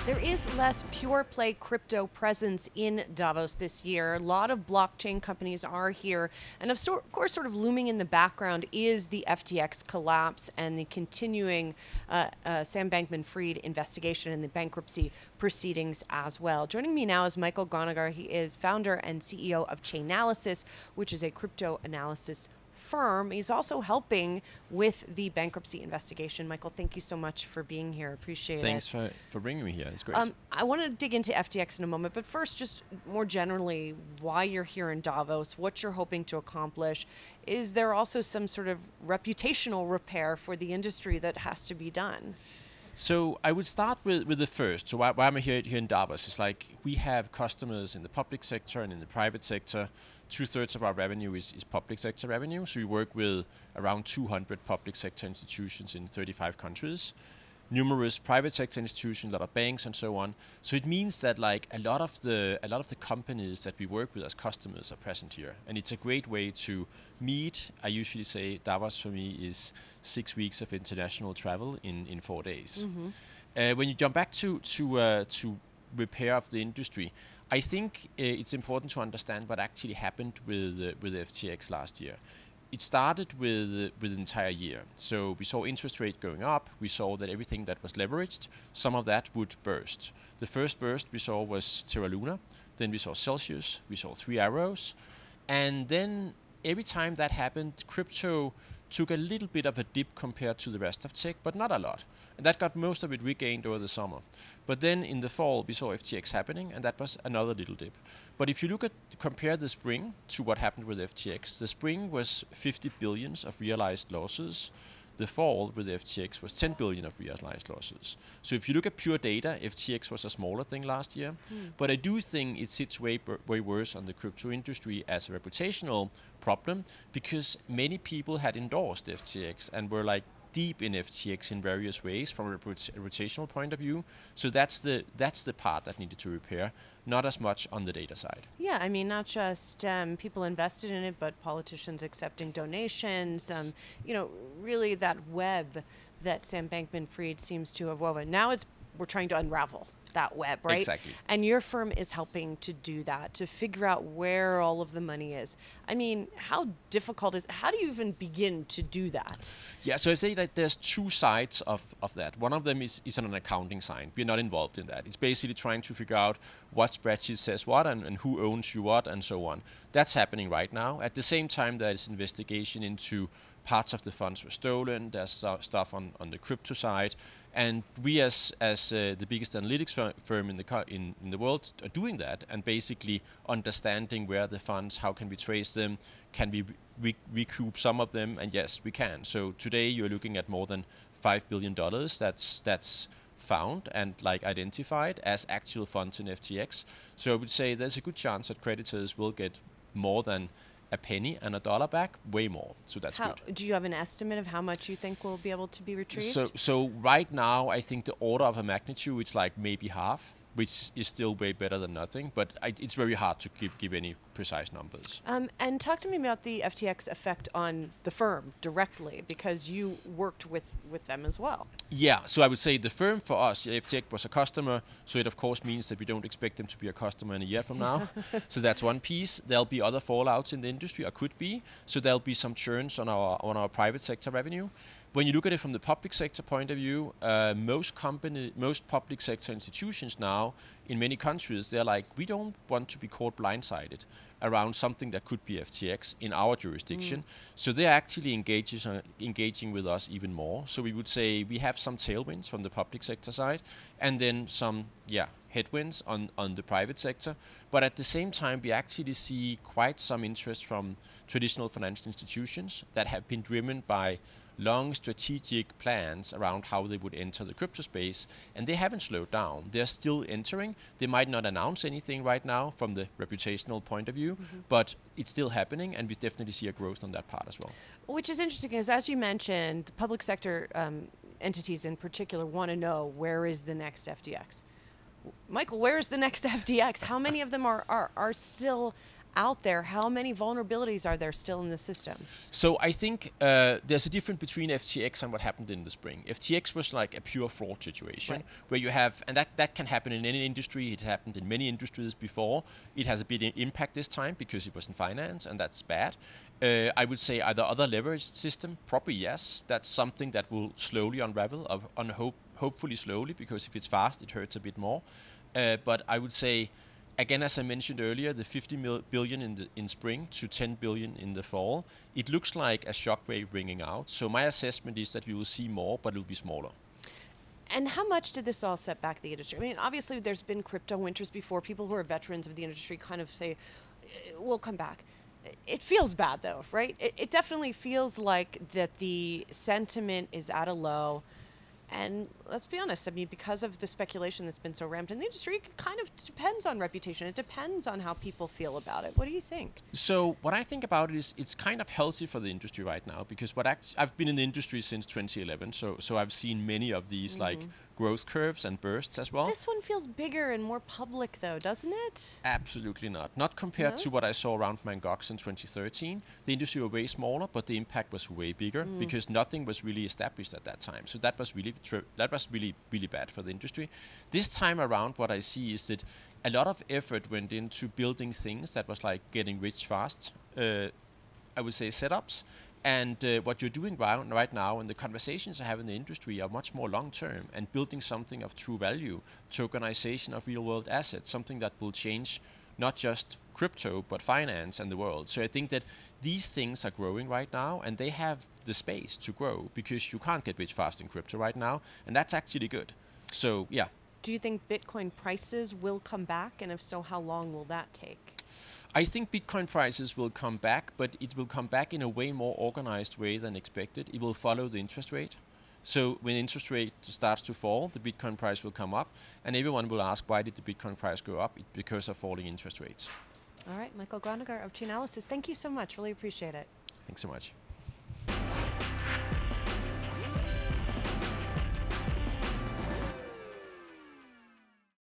There is less pure play crypto presence in Davos this year. A lot of blockchain companies are here. And of course, sort of looming in the background is the FTX collapse and the continuing Sam Bankman-Fried investigation and the bankruptcy proceedings as well. Joining me now is Michael Gronager. He is founder and CEO of Chainalysis, which is a crypto analysis firm. He's also helping with the bankruptcy investigation. Michael, thank you so much for being here. Appreciate it. Thanks for bringing me here. It's great. I want to dig into FTX in a moment, but first, just more generally, why you're here in Davos, what you're hoping to accomplish. Is there also some sort of reputational repair for the industry that has to be done? So I would start with the first. So why I'm here in Davos is like we have customers in the public sector and in the private sector. 2/3 of our revenue is public sector revenue. So we work with around 200 public sector institutions in 35 countries. Numerous private sector institutions, a lot of banks and so on. So it means that like a lot of the companies that we work with as customers are present here. And it's a great way to meet. I usually say Davos for me is 6 weeks of international travel in 4 days. Mm-hmm. When you jump back to repair of the industry, I think it's important to understand what actually happened with FTX last year. It started with the entire year. So we saw interest rate going up. We saw that everything that was leveraged, some of that would burst. The first burst we saw was Terra Luna. Then we saw Celsius. We saw Three Arrows. And then every time that happened, crypto took a little bit of a dip compared to the rest of tech, but not a lot. And that got most of it regained over the summer. But then in the fall, we saw FTX happening, and that was another little dip. But if you compare the spring to what happened with FTX, the spring was 50 billion of realized losses. The fall with FTX was 10 billion of realized losses. So if you look at pure data, FTX was a smaller thing last year. But I do think it sits way worse on the crypto industry as a reputational problem because many people had endorsed FTX and were like deep in FTX in various ways from a reputational point of view. So that's the part that needed to repair, not as much on the data side. Yeah, I mean, not just people invested in it, but politicians accepting donations. Really that web that Sam Bankman-Fried seems to have woven. Now we're trying to unravel that web, right? Exactly. And your firm is helping to do that, to figure out where all of the money is. I mean, how difficult how do you even begin to do that? Yeah, so I say that there's two sides of that. One of them is on an accounting side. We're not involved in that. It's basically trying to figure out what spreadsheet says what and who owns you what and so on. That's happening right now. At the same time, there is investigation into parts of the funds were stolen. There's stuff on the crypto side. And we as the biggest analytics firm in the world are doing that and basically understanding where the funds, how can we trace them, can we recoup some of them, and yes, we can. So today you're looking at more than $5 billion that's found and like identified as actual funds in FTX. So I would say there's a good chance that creditors will get more than a penny and a dollar back, way more. So that's good. Do you have an estimate of how much you think will be able to be retrieved? So right now, I think the order of a magnitude, it's like maybe half, which is still way better than nothing. But it's very hard to give any precise numbers. And talk to me about the FTX effect on the firm directly, because you worked with them as well. Yeah, so I would say the firm for us, FTX was a customer, so it of course means that we don't expect them to be a customer in a year from now. So that's one piece. There'll be other fallouts in the industry, or could be. So there'll be some churns on our private sector revenue. When you look at it from the public sector point of view, most public sector institutions now in many countries, they're like, we don't want to be caught blindsided around something that could be FTX in our jurisdiction. So they're actually engaging with us even more. So we would say we have some tailwinds from the public sector side and then some headwinds on the private sector. But at the same time, we actually see quite some interest from traditional financial institutions that have been driven by long strategic plans around how they would enter the crypto space, and they haven't slowed down. They're still entering. They might not announce anything right now from the reputational point of view, but it's still happening, and we definitely see a growth on that part as well. Which is interesting, because as you mentioned, the public sector entities in particular want to know, where is the next FTX? Michael, where is the next FTX? How many of them are still out there, how many vulnerabilities are there still in the system? So I think there's a difference between FTX and what happened in the spring. FTX was like a pure fraud situation where you have, and that can happen in any industry. It happened in many industries before. It has a big impact this time because it was in finance, and that's bad. I would say either other leveraged system, probably yes. That's something that will slowly unravel, hopefully slowly, because if it's fast, it hurts a bit more. But I would say, again, as I mentioned earlier, the 50 billion in spring to 10 billion in the fall, it looks like a shockwave ringing out. So my assessment is that we will see more, but it will be smaller. And how much did this all set back the industry? I mean, obviously, there's been crypto winters before. People who are veterans of the industry kind of say, we'll come back. It feels bad, though, right? It definitely feels like that the sentiment is at a low. And let's be honest, I mean, because of the speculation that's been so rampant in the industry, it kind of depends on reputation. It depends on how people feel about it. What do you think? So what I think about it is it's kind of healthy for the industry right now, because I've been in the industry since 2011, so I've seen many of these like growth curves and bursts as well. This one feels bigger and more public, though, doesn't it? Absolutely not. Not compared to what I saw around Mt. Gox in 2013. The industry was way smaller, but the impact was way bigger because nothing was really established at that time. So that was really bad for the industry. This time around, what I see is that a lot of effort went into building things that was like getting rich fast. I would say setups. And what you're doing right now, and the conversations I have in the industry are much more long-term and building something of true value, tokenization of real-world assets, something that will change not just crypto, but finance and the world. So I think that these things are growing right now, and they have the space to grow because you can't get rich fast in crypto right now, and that's actually good. So, yeah. Do you think Bitcoin prices will come back? And if so, how long will that take? I think Bitcoin prices will come back, but it will come back in a way more organized way than expected. It will follow the interest rate. So when interest rate starts to fall, the Bitcoin price will come up, and everyone will ask, why did the Bitcoin price go up? It's because of falling interest rates. All right, Michael Gronager of Chainalysis, thank you so much. Really appreciate it. Thanks so much.